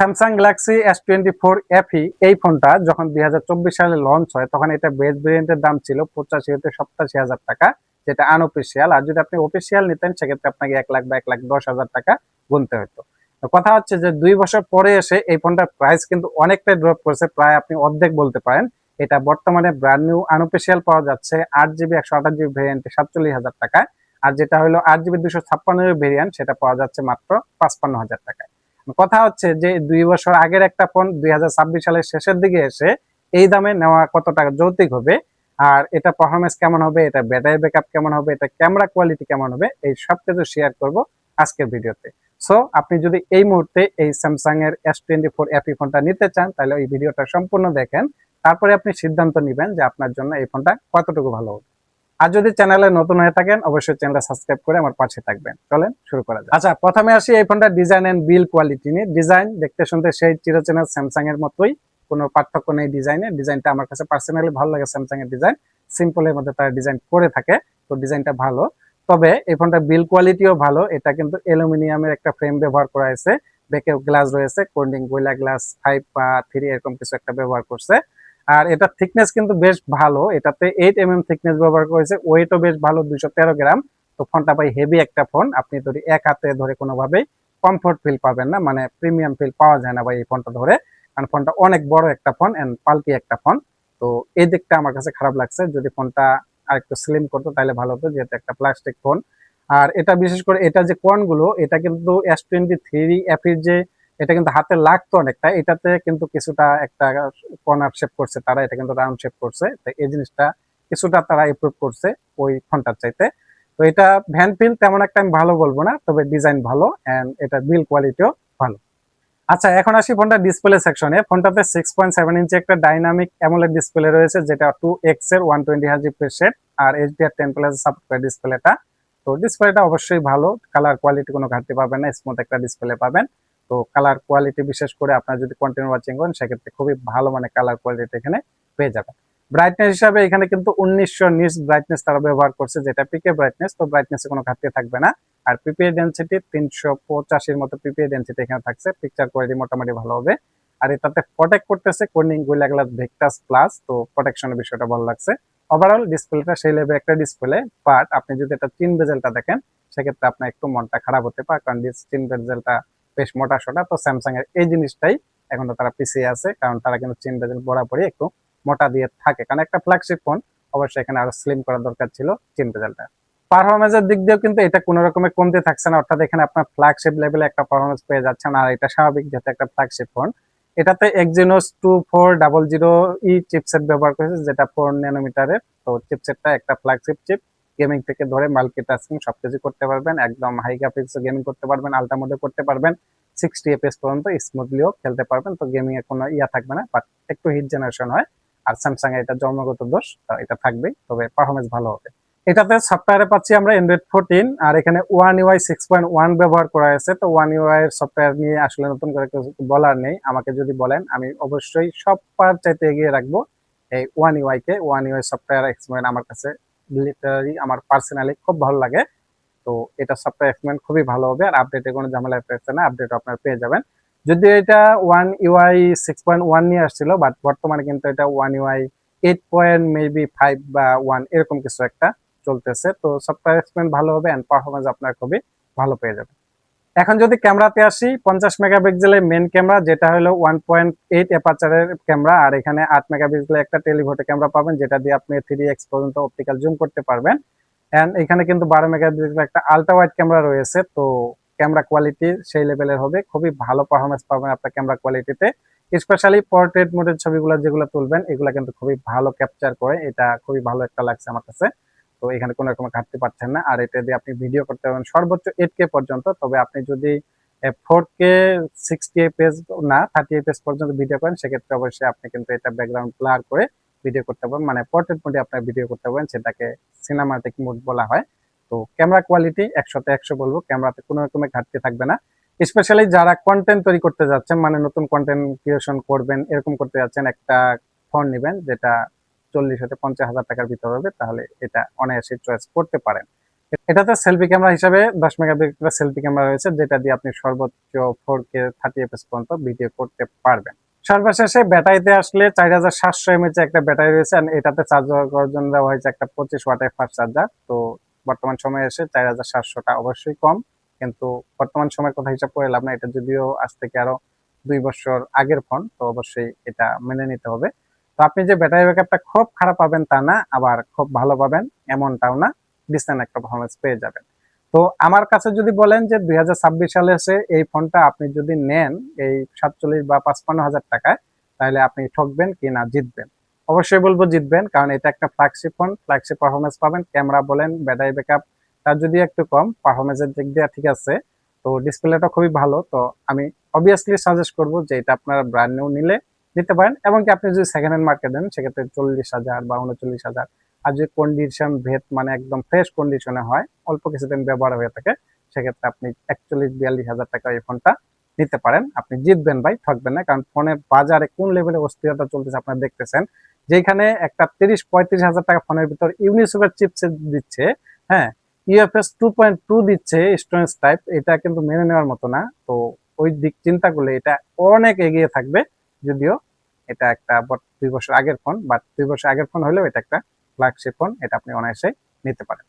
Samsung Galaxy S24 FE এই ফোনটা যখন 2024 সালে লঞ্চ হয় তখন এটা বেস ভেরিয়েন্টের দাম ছিল 85-87 হাজার টাকা, যেটা আনঅফিসিয়াল। আর যদি আপনি অফিসিয়াল নিতেন সেক্ষেত্রে আপনাকে 1 লাখ বা 1,10,000 টাকা গুনতে হতো। তো কথা হচ্ছে যে 2 বছর পরে এসে এই ফোনটার প্রাইস কিন্তু অনেকটাই ড্রপ করেছে, প্রায় আপনি অর্ধেক বলতে পারেন। এটা বর্তমানে ব্র্যান্ড নিউ আনঅফিসিয়াল পাওয়া যাচ্ছে 8GB 128GB ভেরিয়েন্টে 47,000 টাকায়। আর যেটা হলো 8GB 256 ভেরিয়েন্ট সেটা পাওয়া যাচ্ছে মাত্র 55,000 টাকায়। কথা হচ্ছে যে 2 বছর আগের একটা ফোন 2026 সালের শেষের দিকে এসে এই দামে নেওয়া কত টাকা যৌক্তিক হবে, আর এটা পারফরমেন্স কেমন হবে, এটা ব্যাটারি ব্যাকআপ কেমন হবে, এটা ক্যামেরা কোয়ালিটি কেমন হবে, এই সব কিছু শেয়ার করব আজকের ভিডিওতে। সো আপনি যদি এই মুহূর্তে এই স্যামসাং এর S24 FE ফোনটা নিতে চান তাহলে এই ভিডিওটা সম্পূর্ণ দেখেন, তারপরে আপনি সিদ্ধান্ত নেবেন যে আপনার জন্য এই ফোনটা কতটুকু ভালো হবে। আর যদি চ্যানেলে নতুন হয়ে থাকেন অবশ্যই চ্যানেলটা সাবস্ক্রাইব করে আমার পাশে থাকবেন। চলেন শুরু করা যাক। আচ্ছা, প্রথমে আসি এই ফোনটা ডিজাইন এন্ড বিল্ড কোয়ালিটি নিয়ে। ডিজাইন দেখতে শুনতে সেই চিরচেনা স্যামসাং এর মতোই, কোনো পার্থক্য নেই ডিজাইনে। ডিজাইনটা আমার কাছে পার্সোনালি ভালো লাগে। স্যামসাং এর ডিজাইন সিম্পলের মধ্যে তারা ডিজাইন করে থাকে, তো ডিজাইনটা ভালো। তবে এই ফোনটা বিল্ড কোয়ালিটিও ভালো। এটা কিন্তু অ্যালুমিনিয়ামের একটা ফ্রেম ব্যবহার করা হয়েছে, ব্যাকে গ্লাস রয়েছে, কোর্নিং গোরিলা গ্লাস 5 বা 3 এরকম কিছু একটা ব্যবহার করছে। আর এটা থিকনেস কিন্তু বেশ ভালো, এটাতে 8 mm থিকনেস ব্যবহার করেছে। ওয়েটও বেশ ভালো, 213 গ্রাম। তো ফোনটা ভাই হেভি একটা ফোন, আপনি যদি এক হাতে ধরে কোনোভাবেই কমফোর্ট ফিল পাবেন না, মানে প্রিমিয়াম ফিল পাওয়া যায় না ভাই এই ফোনটা ধরে। কারণ ফোনটা অনেক বড় একটা ফোন এন্ড পাল্কি একটা ফোন। তো এই দিকটা আমার কাছে খারাপ লাগছে, যদি ফোনটা আর একটু স্লিম করতো তাহলে ভালো হতো, যেহেতু একটা প্লাস্টিক ফোন। আর এটা বিশেষ করে এটা যে কোণগুলো, এটা কিন্তু S23 FE যে এটা কিন্তু হাতে লাগতো অনেকটা, এটাতে কিন্তু কিছুটা একটা কর্নার শেপ করছে তারা, এটা কিন্তু রাউন্ড শেপ করছে। তো এই জিনিসটা কিছুটা তারা ইমপ্রুভ করছে ওই ফোনটার চাইতে। তো এটা ভ্যান ফিল তেমন একটা আমি ভালো বলবো না, তবে ডিজাইন ভালো এন্ড এটা বিল্ড কোয়ালিটিও ভালো। আচ্ছা, এখন আসি ফোনটা ডিসপ্লে সেকশনে। ফোনটাতে 6.7 ইঞ্চি একটা ডাইনামিক অ্যামোলেড ডিসপ্লে রয়েছে, যেটা 2x এর 120 Hz রিফ্রেশ রেট আর HDR10+ সাপোর্ট করে ডিসপ্লেটা। তো ডিসপ্লেটা অবশ্যই ভালো, কালার কোয়ালিটি কোনো ঘাটতি পাবেন না, স্মুথ একটা ডিসপ্লে পাবেন। তো কালার কোয়ালিটি বিশেষ করে আপনার যদি কন্টেন্ট ওয়াচিং করেন সেক্ষেত্রে খুবই ভালো মানে কালার কোয়ালিটি এখানে পেয়ে যাবেন। ব্রাইটনেস হিসাবে এখানে কিন্তু 1900 নিটস ব্রাইটনেস তারা ব্যবহার করছে, যেটা পিকে ব্রাইটনেস, তো ব্রাইটনেসে কোনো ঘাটতি থাকবে না। আর পিপিএ ডেনসিটি 385 মতো পিপিএ ডেনসিটি এখানে থাকছে। পিকচার কোয়ালিটি মোটামুটি ভালো হবে। আর এটাতে প্রোটেক্ট করতেছে Corning gorilla glass Victus plus, তো প্রোটেকশনের বিষয়টা ভালো লাগছে। ওভারঅল ডিসপ্লেটা সেই লেভেল একটা ডিসপ্লে, বাট আপনি যদি এটা চিন বেজেলটা দেখেন সেক্ষেত্রে আপনার একটু মনটা খারাপ হতে পারে, কারণ চিন বেজেলটা বেশ মোটা সোটা। তো স্যামসাং এর এই জিনিসটাই এখন তো তারা পিছিয়ে আছে, কারণ তারা কিন্তু চিন বেজেল বরাবরই একটু মোটা দিয়ে থাকে, কারণ একটা ফ্ল্যাগশিপ ফোন। অবশ্যই এখানে আরো স্লিম করার দরকার ছিল চিন বেজেলটা। পারফরমেন্সের দিক দিয়েও কিন্তু এটা কোনো রকমের কমতে থাকছে না, অর্থাৎ এখানে আপনার ফ্ল্যাগশিপ লেভেলে একটা পারফরমেন্স পেয়ে যাচ্ছেন। আর এটা স্বাভাবিক, যেহেতু একটা ফ্ল্যাগশিপ ফোন। এটাতে Exynos 2400E চিপসেট ব্যবহার করেছে, যেটা 4 nanometer-এর। তো চিপসেটটা একটা ফ্ল্যাগশিপ চিপ, গেমিং থেকে ধরে মাল্টিটাস্কিং সবকিছু করতে পারবেন, একদম হাই গ্রাফিক্স গেমিং করতে পারবেন, আলট্রা মোডে করতে পারবেন, 60 FPS পর্যন্ত স্মুথলিও খেলতে পারবেন। তো গেমিং এর কোনো ইয়া থাকবে না, বাট একটু হিট জেনারেশন হয়। আর স্যামসাং এর এটা জন্মগত দোষ, এটা থাকবেই, তবে পারফরমেন্স ভালো হবে। এটাতে সফটওয়্যারে পাচ্ছি আমরা Android 14, আর এখানে One UI 6.1 ব্যবহার করা হয়েছে। তো One UI এর সফটওয়্যার নিয়ে আসলে নতুন করে কিছু বলার নেই। আমাকে যদি বলেন আমি অবশ্যই সবার চাইতে এগিয়ে রাখবো এই One UI কে। One UI সফটওয়্যার এক্সপেরিয়েন্স আমার কাছে লিটারালি আমার পার্সোনালি খুব ভালো লাগে। তো এটা সফটওয়্যার এক্সপেরিয়েন্স খুবই ভালো হবে, আর আপডেটে কোনো ঝামেলা থাকছে না, আপডেট আপনারা পেয়ে যাবেন। যদি এটা One UI 6.1 নিয়ে আসছিল, বাট বর্তমানে কিন্তু এটা One UI 8.5 বা 1 এরকম কিছু একটা চলতেছে। তো সফটওয়্যার এক্সপেরিয়েন্স ভালো হবে এন্ড পারফরমেন্স আপনার খুবই ভালো পেয়ে যাবেন। এখন যদি ক্যামেরাতে আসি, 50 মেগাপিক্সেলের মেন ক্যামেরা, যেটা হলো 1.8 অ্যাপারচারের ক্যামেরা। আর এখানে 8 মেগাপিক্সেলের একটা টেলিফোটো ক্যামেরা পাবেন, যেটা দিয়ে আপনি 3x পর্যন্ত অপটিক্যাল জুম করতে পারবেন। এন্ড এখানে কিন্তু 12 মেগাপিক্সেলের একটা আলট্রা ওয়াইড ক্যামেরা রয়েছে। তো ক্যামেরা কোয়ালিটি সেই লেভেলের হবে, খুবই ভালো পারফরমেন্স পাবেন আপনার ক্যামেরা কোয়ালিটিতে। স্পেশালি পোর্ট্রেট মোডের ছবিগুলো যেগুলো তুলবেন এগুলো কিন্তু খুবই ভালো ক্যাপচার করে, এটা খুবই ভালো একটা লাগছে আমার কাছে। তো এখানে কোনো রকম ঘাটতি পাচ্ছেন না। আর এটা দিয়ে আপনি ভিডিও করতে পারবেন সর্বোচ্চ 8K পর্যন্ত। তবে আপনি যদি 4K 60 FPS না 30 FPS পর্যন্ত ভিডিও করেন সেক্ষেত্রে অবশ্যই আপনি কিন্তু এটা ব্যাকগ্রাউন্ড ব্লার করে ভিডিও করতে পারবেন, মানে পোর্ট্রেট মোডে আপনার ভিডিও করতে পারবেন, সেটাকে সিনেমাটিক মোড বলা হয়। তো ক্যামেরা কোয়ালিটি 100তে 100 বলবো, ক্যামেরাতে কোনো রকমের ঘাটতি থাকবে না। স্পেশালি যারা কন্টেন্ট তৈরি করতে যাচ্ছেন, মানে নতুন কন্টেন্ট ক্রিয়েশন করবেন এরকম করতে যাচ্ছেন, একটা ফোন নেবেন যেটা 40 হতে 50 হাজার টাকার ভিতর হবে, তাহলে এটা অনায়াসে চয়েস করতে পারেন। এটাতে সেলফি ক্যামেরা হিসাবে 10 মেগাপিক্সেলের সেলফি ক্যামেরা রয়েছে, যেটা দিয়ে আপনি সর্বোচ্চ 4K 30fps পর্যন্ত ভিডিও করতে পারবেন। সর্বশেষে ব্যাটারিতে আসলে 4700 mAh একটা ব্যাটারি রয়েছে, আর এটাতে চার্জ করার জন্য দেওয়া হয়েছে একটা 25 ওয়াটের ফাস্ট চার্জার। তো বর্তমান সময়ে এসে 4700টা অবশ্যই কম, কিন্তু বর্তমান সময়ের কথা হিসাব করে লাভ না। এটা যদিও আজ থেকে আরো 2 বছর আগের ফোন, তো অবশ্যই এটা মেনে নিতে হবে। তো আপনি যে ব্যাটারি ব্যাকআপটা খুব খারাপ পাবেন তা না, আবার খুব ভালো পাবেন এমনটাও না, ডিসেন্ট একটা পারফরমেন্স পেয়ে যাবেন। তো আমার কাছে যদি বলেন যে 2026 সালে এসে এই ফোনটা আপনি যদি নেন এই 47 বা 55 হাজার টাকায়, তাহলে আপনি ঠকবেন কি না জিতবেন? অবশ্যই বলবো জিতবেন, কারণ এটা একটা ফ্ল্যাগশিপ ফোন, ফ্ল্যাগশিপ পারফরমেন্স পাবেন। ক্যামেরা বলেন, ব্যাটারি ব্যাকআপ তার যদি একটু কম, পারফরমেন্সের দিক দিয়ে ঠিক আছে। তো ডিসপ্লেটা খুবই ভালো। তো আমি অবভিয়াসলি সাজেস্ট করবো যে এটা আপনারা ব্র্যান্ড নিউ নিলে নিতে পারেন, এবং কি আপনি যদি সেকেন্ড হ্যান্ড মার্কেট দেন সেক্ষেত্রে 40,000 বা 39,000, আর যদি কন্ডিশন ভেদ মানে একদম ফ্রেশ কন্ডিশনে হয়, অল্প কিছুদিন ব্যবহার হয়ে থাকে, সেক্ষেত্রে আপনি 41-42 হাজার টাকা এই ফোনটা নিতে পারেন। আপনি জিতবেন ভাই, ঠকবেন না, কারণ ফোনের বাজারে কোন লেভেলে অস্থিরতা চলতেছে আপনারা দেখতেছেন। যেখানে একটা 30-35 হাজার টাকা ফোনের ভিতর ইউনিসোকের চিপসেট দিচ্ছে, হ্যাঁ, ইউএফএস 2.2 দিচ্ছে স্টোরেজ টাইপ, এটা কিন্তু মেনে নেওয়ার মতো না। তো ওই দিক চিন্তা করলে এটা অনেক এগিয়ে থাকবে। যদিও এটা একটা 2 বছর আগের ফোন, বাট 2 বছর আগের ফোন হলেও এটা একটা ফ্ল্যাগশিপ ফোন, এটা আপনি অনায়াসে নিতে পারেন।